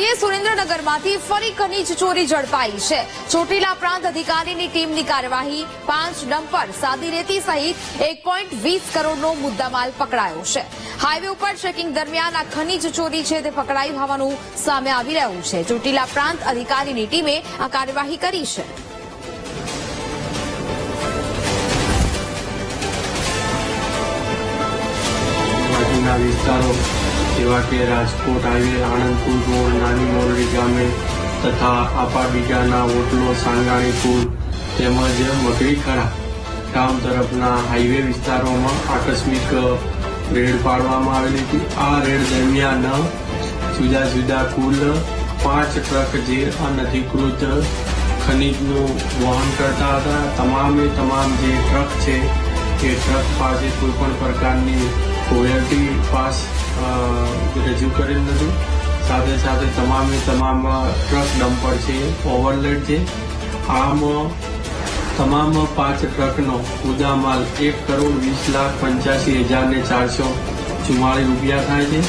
જોઈએ સુરેન્દ્રનગરમાંથી ફરી ખનીજ ચોરી ઝડપાઈ છે। ચોટીલા પ્રાંત અધિકારીની ટીમની કાર્યવાહી 5 ડમ્પર સાદી રેતી સહિત 1.20 કરોડનો મુદ્દામાલ પકડાયો છે। હાઈવે ઉપર ચેકિંગ દરમિયાન આ ખનીજ ચોરી છે તે પકડાઈ હોવાનું સામે આવી રહ્યું છે। ચોટીલા પ્રાંત અધિકારીની ટીમે આ કાર્યવાહી કરી છે। વિસ્તારો જેવા કે રાજકોટ હાઈવે, આણંદપુર રોડ, નાની મોરડી ગામે તથા આપાબીગાના ઓટલો, સાંગાણી પુલ તેમજ મગરીખરા ગામ તરફના હાઈવે વિસ્તારોમાં આકસ્મિક રેડ પાડવામાં આવેલી હતી। આ રેડ દરમિયાન જુદા જુદા કુલ 5 ટ્રક જે અનધિકૃત ખનીજનું વહન કરતા હતા। તમામ જે ટ્રક છે એ ટ્રક પાસે કોઈ પણ પ્રકારની રોયલ્ટી પાસ રજૂ કરેલ નથી। સાથે સાથે તમામ ટ્રક ડમ્પર છે ઓવરલેડ છે। આમ તમામ 5 ટ્રકનો મુદ્દામાલ 1,20,85,444 રૂપિયા થાય છે।